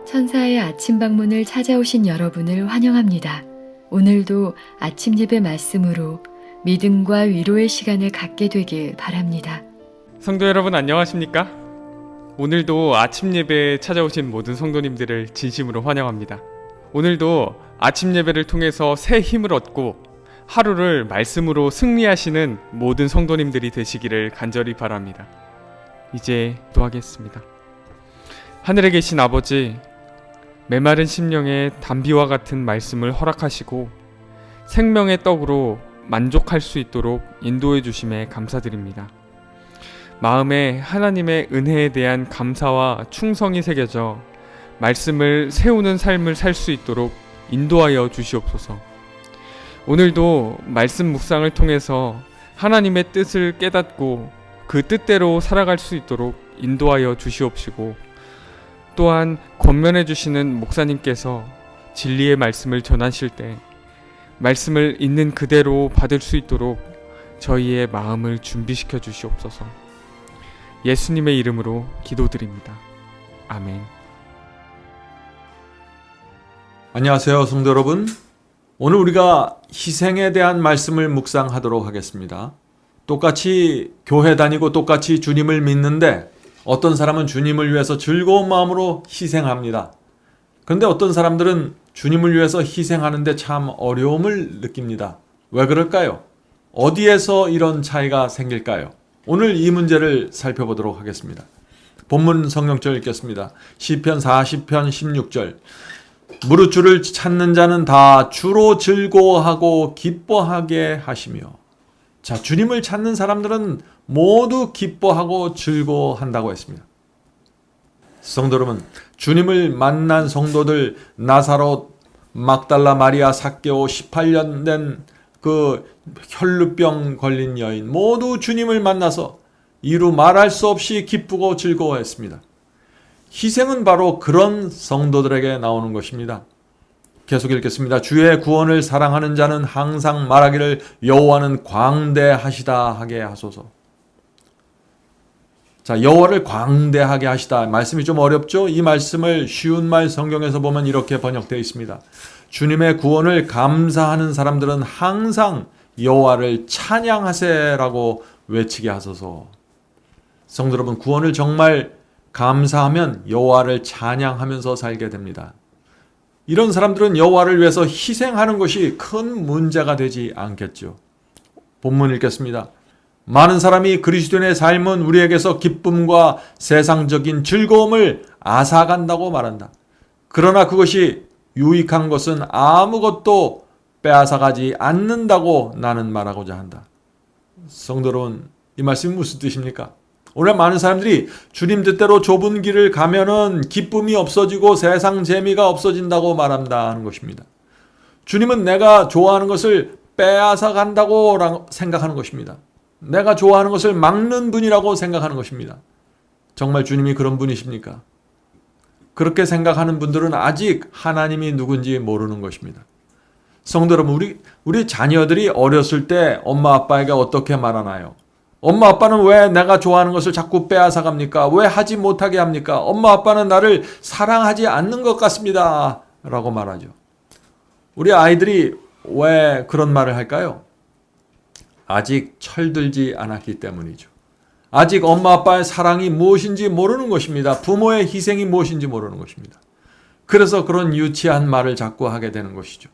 천사의 아침 방문을 찾아오신 여러분을 환영합니다. 오늘도 아침 예배 말씀으로 믿음과 위로의 시간을 갖게 되길 바랍니다. 성도 여러분 안녕하십니까? 오늘도 아침 예배에 찾아오신 모든 성도님들을 진심으로 환영합니다. 오늘도 아침 예배를 통해서 새 힘을 얻고 하루를 말씀으로 승리하시는 모든 성도님들이 되시기를 간절히 바랍니다. 이제 기도하겠습니다. 하늘에 계신 아버지, 메마른 심령에 단비와 같은 말씀을 허락하시고 생명의 떡으로 만족할 수 있도록 인도해 주심에 감사드립니다. 마음에 하나님의 은혜에 대한 감사와 충성이 새겨져 말씀을 세우는 삶을 살 수 있도록 인도하여 주시옵소서. 오늘도 말씀 묵상을 통해서 하나님의 뜻을 깨닫고 그 뜻대로 살아갈 수 있도록 인도하여 주시옵시고, 또한 권면해 주시는 목사님께서 진리의 말씀을 전하실 때 말씀을 있는 그대로 받을 수 있도록 저희의 마음을 준비시켜 주시옵소서. 예수님의 이름으로 기도드립니다. 아멘. 안녕하세요, 성도 여러분. 오늘 우리가 희생에 대한 말씀을 묵상하도록 하겠습니다. 똑같이 교회 다니고 똑같이 주님을 믿는데 어떤 사람은 주님을 위해서 즐거운 마음으로 희생합니다. 그런데 어떤 사람들은 주님을 위해서 희생하는데 참 어려움을 느낍니다. 왜 그럴까요? 어디에서 이런 차이가 생길까요? 오늘 이 문제를 살펴보도록 하겠습니다. 본문 성경절 읽겠습니다. 시편 40편 16절. 무릇 주를 찾는 자는 다 주로 즐거워하고 기뻐하게 하시며. 자, 주님을 찾는 사람들은 모두 기뻐하고 즐거워한다고 했습니다. 성도 여러분, 주님을 만난 성도들, 나사롯, 막달라 마리아, 삭개오, 18년 된 그 혈루병 걸린 여인, 모두 주님을 만나서 이루 말할 수 없이 기쁘고 즐거워했습니다. 희생은 바로 그런 성도들에게 나오는 것입니다. 계속 읽겠습니다. 주의 구원을 사랑하는 자는 항상 말하기를 여호와는 광대하시다 하게 하소서. 자, 여호와를 광대하게 하시다. 말씀이 좀 어렵죠? 이 말씀을 쉬운 말 성경에서 보면 이렇게 번역되어 있습니다. 주님의 구원을 감사하는 사람들은 항상 여호와를 찬양하세라고 외치게 하소서. 성도 여러분, 구원을 정말 감사하면 여호와를 찬양하면서 살게 됩니다. 이런 사람들은 여호와를 위해서 희생하는 것이 큰 문제가 되지 않겠죠. 본문 읽겠습니다. 많은 사람이 그리스도인의 삶은 우리에게서 기쁨과 세상적인 즐거움을 앗아간다고 말한다. 그러나 그것이 유익한 것은 아무것도 빼앗아가지 않는다고 나는 말하고자 한다. 성도 여러분, 이 말씀이 무슨 뜻입니까? 오늘 많은 사람들이 주님 뜻대로 좁은 길을 가면은 기쁨이 없어지고 세상 재미가 없어진다고 말한다는 것입니다. 주님은 내가 좋아하는 것을 빼앗아 간다고 생각하는 것입니다. 내가 좋아하는 것을 막는 분이라고 생각하는 것입니다. 정말 주님이 그런 분이십니까? 그렇게 생각하는 분들은 아직 하나님이 누군지 모르는 것입니다. 성도 여러분, 우리 자녀들이 어렸을 때 엄마 아빠에게 어떻게 말하나요? 엄마 아빠는 왜 내가 좋아하는 것을 자꾸 빼앗아 갑니까? 왜 하지 못하게 합니까? 엄마 아빠는 나를 사랑하지 않는 것 같습니다 라고 말하죠. 우리 아이들이 왜 그런 말을 할까요? 아직 철들지 않았기 때문이죠. 아직 엄마 아빠의 사랑이 무엇인지 모르는 것입니다. 부모의 희생이 무엇인지 모르는 것입니다. 그래서 그런 유치한 말을 자꾸 하게 되는 것이죠.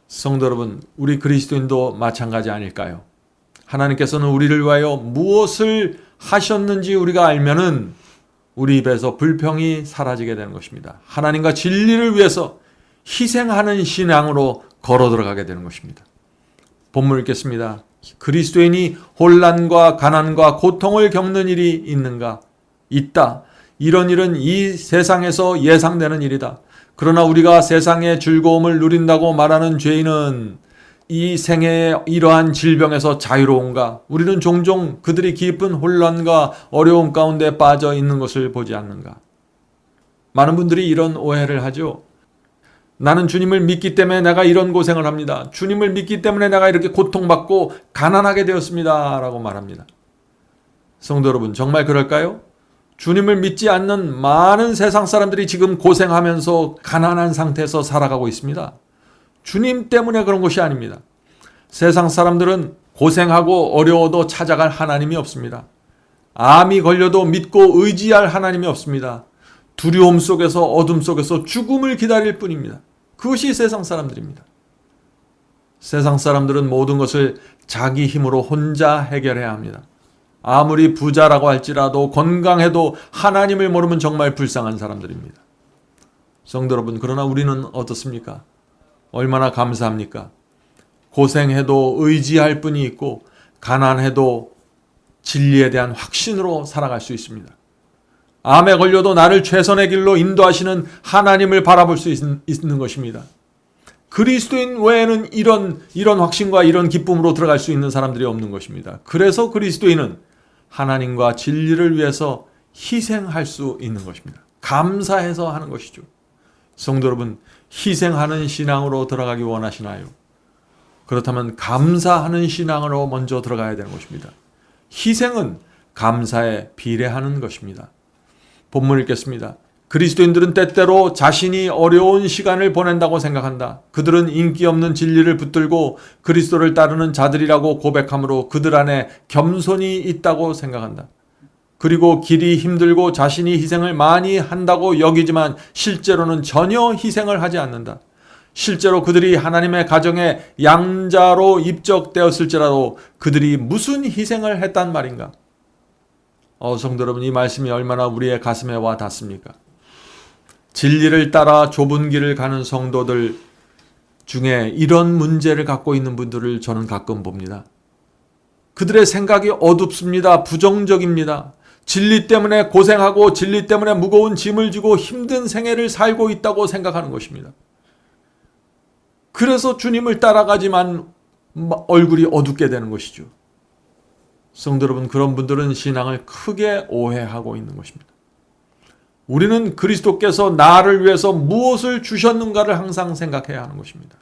성도 여러분, 우리 그리스도인도 마찬가지 아닐까요? 하나님께서는 우리를 위하여 무엇을 하셨는지 우리가 알면은 우리 입에서 불평이 사라지게 되는 것입니다. 하나님과 진리를 위해서 희생하는 신앙으로 걸어 들어가게 되는 것입니다. 본문 읽겠습니다. 그리스도인이 혼란과 가난과 고통을 겪는 일이 있는가? 있다. 이런 일은 이 세상에서 예상되는 일이다. 그러나 우리가 세상의 즐거움을 누린다고 말하는 죄인은 이 생애의 이러한 질병에서 자유로운가? 우리는 종종 그들이 깊은 혼란과 어려움 가운데 빠져 있는 것을 보지 않는가? 많은 분들이 이런 오해를 하죠. 나는 주님을 믿기 때문에 내가 이런 고생을 합니다. 주님을 믿기 때문에 내가 이렇게 고통받고 가난하게 되었습니다 라고 말합니다. 성도 여러분, 정말 그럴까요? 주님을 믿지 않는 많은 세상 사람들이 지금 고생하면서 가난한 상태에서 살아가고 있습니다. 주님 때문에 그런 것이 아닙니다. 세상 사람들은 고생하고 어려워도 찾아갈 하나님이 없습니다. 암이 걸려도 믿고 의지할 하나님이 없습니다. 두려움 속에서 어둠 속에서 죽음을 기다릴 뿐입니다. 그것이 세상 사람들입니다. 세상 사람들은 모든 것을 자기 힘으로 혼자 해결해야 합니다. 아무리 부자라고 할지라도 건강해도 하나님을 모르면 정말 불쌍한 사람들입니다. 성도 여러분, 그러나 우리는 어떻습니까? 얼마나 감사합니까? 고생해도 의지할 뿐이 있고 가난해도 진리에 대한 확신으로 살아갈 수 있습니다. 암에 걸려도 나를 최선의 길로 인도하시는 하나님을 바라볼 수 있는 것입니다. 그리스도인 외에는 이런 확신과 이런 기쁨으로 들어갈 수 있는 사람들이 없는 것입니다. 그래서 그리스도인은 하나님과 진리를 위해서 희생할 수 있는 것입니다. 감사해서 하는 것이죠. 성도 여러분, 희생하는 신앙으로 들어가기 원하시나요? 그렇다면 감사하는 신앙으로 먼저 들어가야 되는 것입니다. 희생은 감사에 비례하는 것입니다. 본문 읽겠습니다. 그리스도인들은 때때로 자신이 어려운 시간을 보낸다고 생각한다. 그들은 인기 없는 진리를 붙들고 그리스도를 따르는 자들이라고 고백하므로 그들 안에 겸손이 있다고 생각한다. 그리고 길이 힘들고 자신이 희생을 많이 한다고 여기지만 실제로는 전혀 희생을 하지 않는다. 실제로 그들이 하나님의 가정에 양자로 입적되었을지라도 그들이 무슨 희생을 했단 말인가? 성도 여러분, 이 말씀이 얼마나 우리의 가슴에 와 닿습니까? 진리를 따라 좁은 길을 가는 성도들 중에 이런 문제를 갖고 있는 분들을 저는 가끔 봅니다. 그들의 생각이 어둡습니다. 부정적입니다. 진리 때문에 고생하고 진리 때문에 무거운 짐을 지고 힘든 생애를 살고 있다고 생각하는 것입니다. 그래서 주님을 따라가지만 얼굴이 어둡게 되는 것이죠. 성도 여러분, 그런 분들은 신앙을 크게 오해하고 있는 것입니다. 우리는 그리스도께서 나를 위해서 무엇을 주셨는가를 항상 생각해야 하는 것입니다.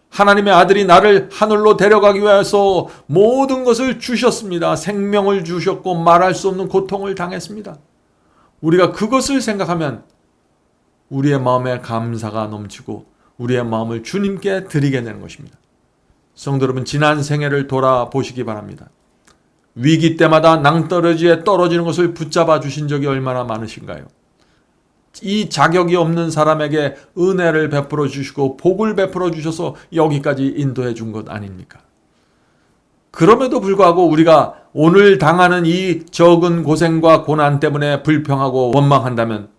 하나님의 아들이 나를 하늘로 데려가기 위해서 모든 것을 주셨습니다. 생명을 주셨고 말할 수 없는 고통을 당했습니다. 우리가 그것을 생각하면 우리의 마음에 감사가 넘치고 우리의 마음을 주님께 드리게 되는 것입니다. 성도 여러분, 지난 생애를 돌아보시기 바랍니다. 위기 때마다 낭떠러지에 떨어지는 것을 붙잡아 주신 적이 얼마나 많으신가요? 이 자격이 없는 사람에게 은혜를 베풀어 주시고 복을 베풀어 주셔서 여기까지 인도해 준 것 아닙니까? 그럼에도 불구하고 우리가 오늘 당하는 이 적은 고생과 고난 때문에 불평하고 원망한다면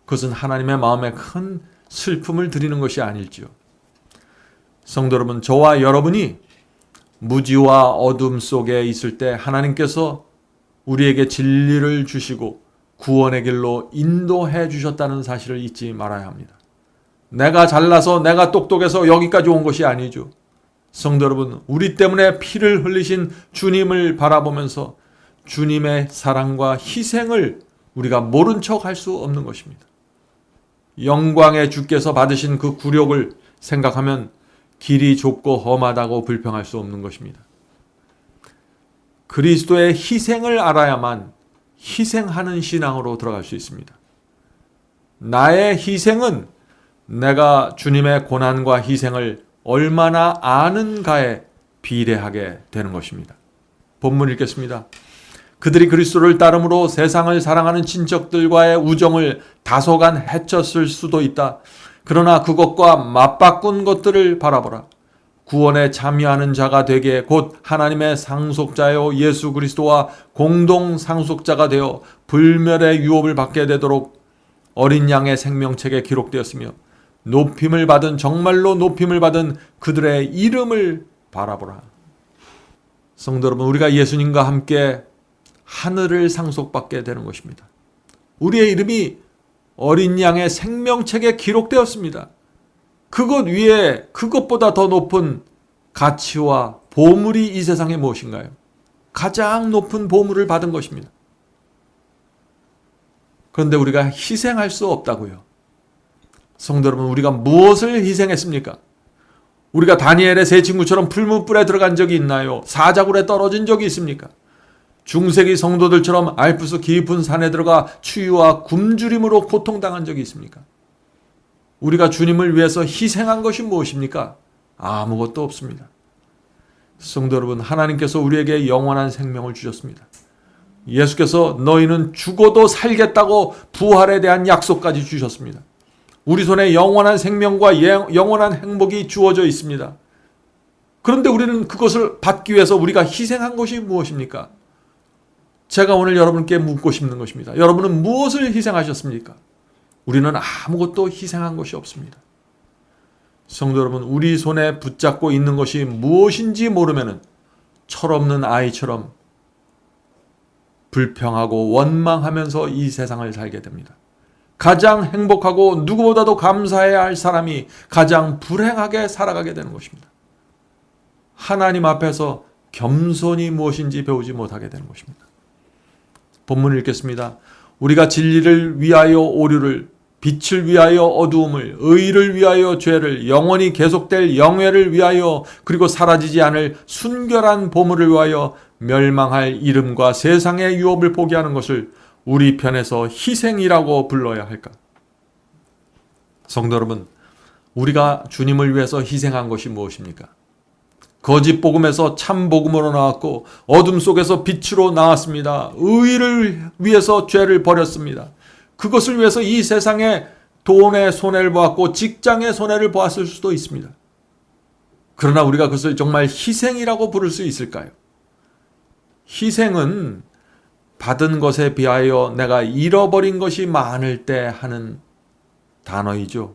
그것은 하나님의 마음에 큰 슬픔을 드리는 것이 아닐지요. 성도 여러분, 저와 여러분이 무지와 어둠 속에 있을 때 하나님께서 우리에게 진리를 주시고 구원의 길로 인도해 주셨다는 사실을 잊지 말아야 합니다. 내가 잘나서 내가 똑똑해서 여기까지 온 것이 아니죠. 성도 여러분, 우리 때문에 피를 흘리신 주님을 바라보면서 주님의 사랑과 희생을 우리가 모른 척 할 수 없는 것입니다. 영광의 주께서 받으신 그 굴욕을 생각하면 길이 좁고 험하다고 불평할 수 없는 것입니다. 그리스도의 희생을 알아야만 희생하는 신앙으로 들어갈 수 있습니다. 나의 희생은 내가 주님의 고난과 희생을 얼마나 아는가에 비례하게 되는 것입니다. 본문 읽겠습니다. 그들이 그리스도를 따름으로 세상을 사랑하는 친척들과의 우정을 다소간 해쳤을 수도 있다. 그러나 그것과 맞바꾼 것들을 바라보라. 구원에 참여하는 자가 되게 곧 하나님의 상속자요 예수 그리스도와 공동 상속자가 되어 불멸의 유업을 받게 되도록 어린 양의 생명책에 기록되었으며 높임을 받은 정말로 높임을 받은 그들의 이름을 바라보라. 성도 여러분, 우리가 예수님과 함께 하늘을 상속받게 되는 것입니다. 우리의 이름이 어린 양의 생명책에 기록되었습니다. 그것 위에 그것보다 더 높은 가치와 보물이 이 세상에 무엇인가요? 가장 높은 보물을 받은 것입니다. 그런데 우리가 희생할 수 없다고요. 성도 여러분, 우리가 무엇을 희생했습니까? 우리가 다니엘의 세 친구처럼 풀무불에 들어간 적이 있나요? 사자굴에 떨어진 적이 있습니까? 중세기 성도들처럼 알프스 깊은 산에 들어가 추위와 굶주림으로 고통당한 적이 있습니까? 우리가 주님을 위해서 희생한 것이 무엇입니까? 아무것도 없습니다. 성도 여러분, 하나님께서 우리에게 영원한 생명을 주셨습니다. 예수께서 너희는 죽어도 살겠다고 부활에 대한 약속까지 주셨습니다. 우리 손에 영원한 생명과 영원한 행복이 주어져 있습니다. 그런데 우리는 그것을 받기 위해서 우리가 희생한 것이 무엇입니까? 제가 오늘 여러분께 묻고 싶은 것입니다. 여러분은 무엇을 희생하셨습니까? 우리는 아무것도 희생한 것이 없습니다. 성도 여러분, 우리 손에 붙잡고 있는 것이 무엇인지 모르면 철없는 아이처럼 불평하고 원망하면서 이 세상을 살게 됩니다. 가장 행복하고 누구보다도 감사해야 할 사람이 가장 불행하게 살아가게 되는 것입니다. 하나님 앞에서 겸손이 무엇인지 배우지 못하게 되는 것입니다. 본문을 읽겠습니다. 우리가 진리를 위하여 오류를, 빛을 위하여 어두움을, 의를 위하여 죄를, 영원히 계속될 영예를 위하여, 그리고 사라지지 않을 순결한 보물을 위하여 멸망할 이름과 세상의 유업을 포기하는 것을 우리 편에서 희생이라고 불러야 할까? 성도 여러분, 우리가 주님을 위해서 희생한 것이 무엇입니까? 거짓 복음에서 참 복음으로 나왔고 어둠 속에서 빛으로 나왔습니다. 의를 위해서 죄를 버렸습니다. 그것을 위해서 이 세상에 돈의 손해를 보았고 직장의 손해를 보았을 수도 있습니다. 그러나 우리가 그것을 정말 희생이라고 부를 수 있을까요? 희생은 받은 것에 비하여 내가 잃어버린 것이 많을 때 하는 단어이죠.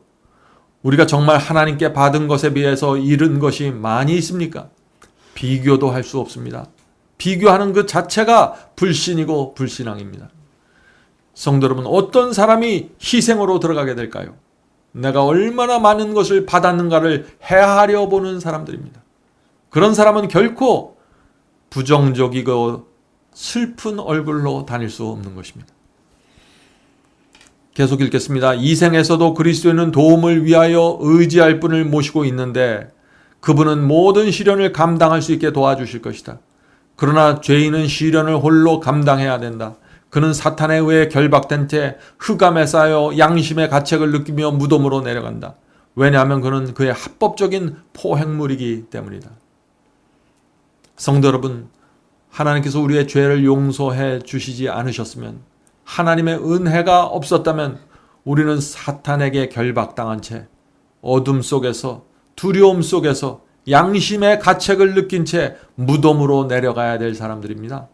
우리가 정말 하나님께 받은 것에 비해서 잃은 것이 많이 있습니까? 비교도 할 수 없습니다. 비교하는 그 자체가 불신이고 불신앙입니다. 성도 여러분, 어떤 사람이 희생으로 들어가게 될까요? 내가 얼마나 많은 것을 받았는가를 헤아려 보는 사람들입니다. 그런 사람은 결코 부정적이고 슬픈 얼굴로 다닐 수 없는 것입니다. 계속 읽겠습니다. 이 생에서도 그리스도인은 도움을 위하여 의지할 분을 모시고 있는데 그분은 모든 시련을 감당할 수 있게 도와주실 것이다. 그러나 죄인은 시련을 홀로 감당해야 된다. 그는 사탄에 의해 결박된 채 흑암에 쌓여 양심의 가책을 느끼며 무덤으로 내려간다. 왜냐하면 그는 그의 합법적인 포획물이기 때문이다. 성도 여러분, 하나님께서 우리의 죄를 용서해 주시지 않으셨으면, 하나님의 은혜가 없었다면 우리는 사탄에게 결박당한 채 어둠 속에서, 두려움 속에서 양심의 가책을 느낀 채 무덤으로 내려가야 될 사람들입니다.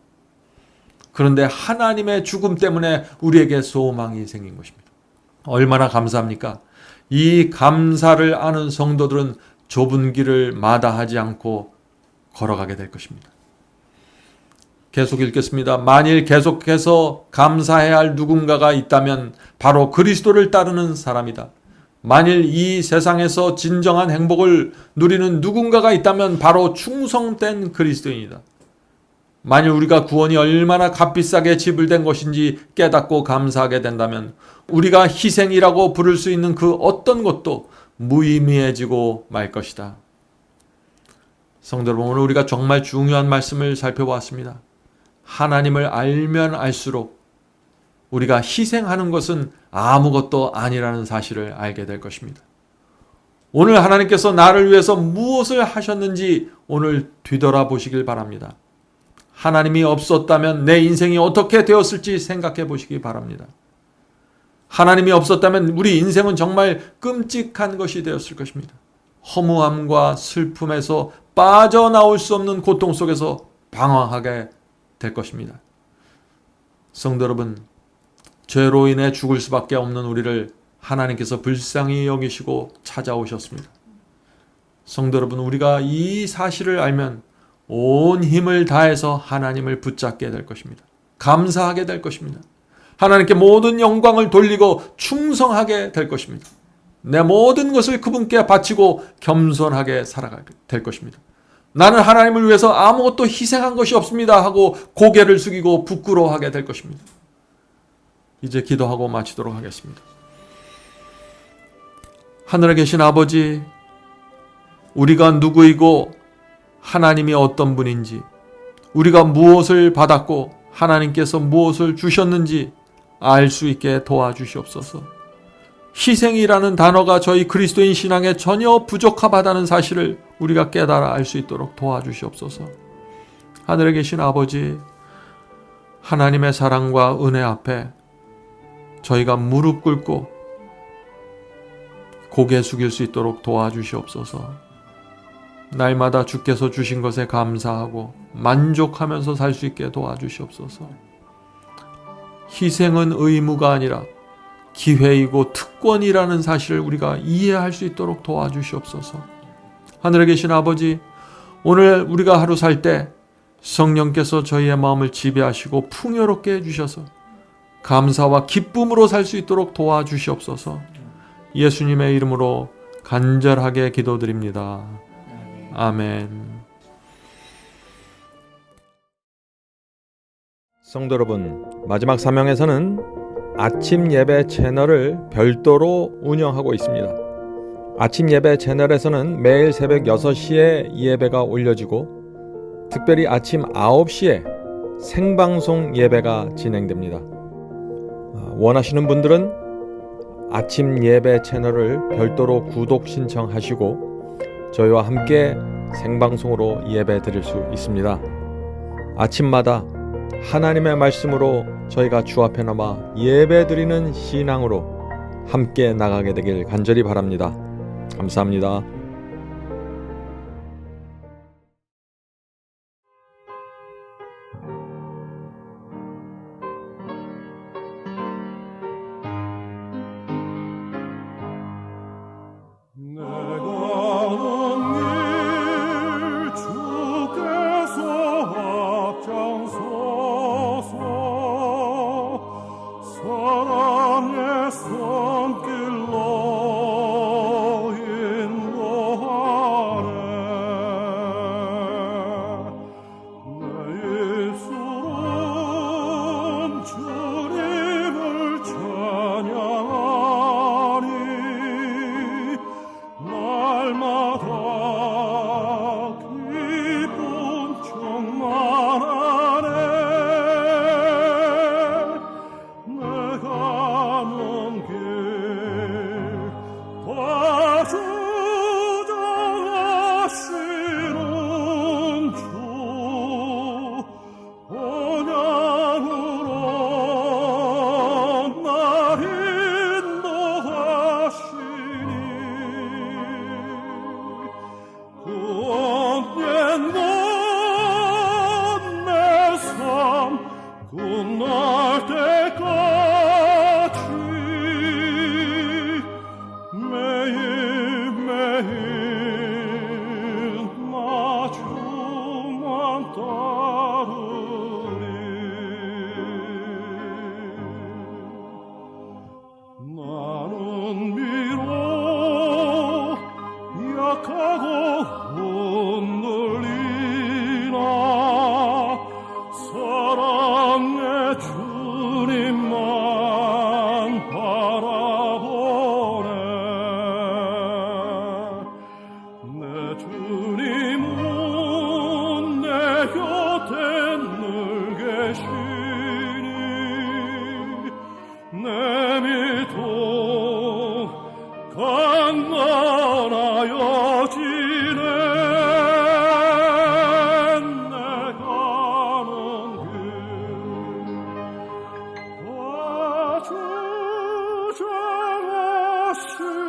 그런데 하나님의 죽음 때문에 우리에게 소망이 생긴 것입니다. 얼마나 감사합니까? 이 감사를 아는 성도들은 좁은 길을 마다하지 않고 걸어가게 될 것입니다. 계속 읽겠습니다. 만일 계속해서 감사해야 할 누군가가 있다면 바로 그리스도를 따르는 사람이다. 만일 이 세상에서 진정한 행복을 누리는 누군가가 있다면 바로 충성된 그리스도인이다. 만일 우리가 구원이 얼마나 값비싸게 지불된 것인지 깨닫고 감사하게 된다면 우리가 희생이라고 부를 수 있는 그 어떤 것도 무의미해지고 말 것이다. 성도 여러분, 오늘 우리가 정말 중요한 말씀을 살펴보았습니다. 하나님을 알면 알수록 우리가 희생하는 것은 아무것도 아니라는 사실을 알게 될 것입니다. 오늘 하나님께서 나를 위해서 무엇을 하셨는지 오늘 뒤돌아보시길 바랍니다. 하나님이 없었다면 내 인생이 어떻게 되었을지 생각해 보시기 바랍니다. 하나님이 없었다면 우리 인생은 정말 끔찍한 것이 되었을 것입니다. 허무함과 슬픔에서 빠져나올 수 없는 고통 속에서 방황하게 될 것입니다. 성도 여러분, 죄로 인해 죽을 수밖에 없는 우리를 하나님께서 불쌍히 여기시고 찾아오셨습니다. 성도 여러분, 우리가 이 사실을 알면 온 힘을 다해서 하나님을 붙잡게 될 것입니다. 감사하게 될 것입니다. 하나님께 모든 영광을 돌리고 충성하게 될 것입니다. 내 모든 것을 그분께 바치고 겸손하게 살아가게 될 것입니다. 나는 하나님을 위해서 아무것도 희생한 것이 없습니다 하고 고개를 숙이고 부끄러워하게 될 것입니다. 이제 기도하고 마치도록 하겠습니다. 하늘에 계신 아버지, 우리가 누구이고 하나님이 어떤 분인지, 우리가 무엇을 받았고 하나님께서 무엇을 주셨는지 알 수 있게 도와주시옵소서. 희생이라는 단어가 저희 그리스도인 신앙에 전혀 부적합하다는 사실을 우리가 깨달아 알 수 있도록 도와주시옵소서. 하늘에 계신 아버지, 하나님의 사랑과 은혜 앞에 저희가 무릎 꿇고 고개 숙일 수 있도록 도와주시옵소서. 날마다 주께서 주신 것에 감사하고 만족하면서 살 수 있게 도와주시옵소서. 희생은 의무가 아니라 기회이고 특권이라는 사실을 우리가 이해할 수 있도록 도와주시옵소서. 하늘에 계신 아버지, 오늘 우리가 하루 살 때 성령께서 저희의 마음을 지배하시고 풍요롭게 해주셔서 감사와 기쁨으로 살 수 있도록 도와주시옵소서. 예수님의 이름으로 간절하게 기도드립니다. 아멘. 성도 여러분, 마지막 사명에서는 아침 예배 채널을 별도로 운영하고 있습니다. 아침 예배 채널에서는 매일 새벽 6시에 예배가 올려지고 특별히 아침 9시에 생방송 예배가 진행됩니다. 원하시는 분들은 아침 예배 채널을 별도로 구독 신청하시고 저희와 함께 생방송으로 예배 드릴 수 있습니다. 아침마다 하나님의 말씀으로 저희가 주 앞에 나와 예배 드리는 신앙으로 함께 나가게 되길 간절히 바랍니다. 감사합니다. 주장하시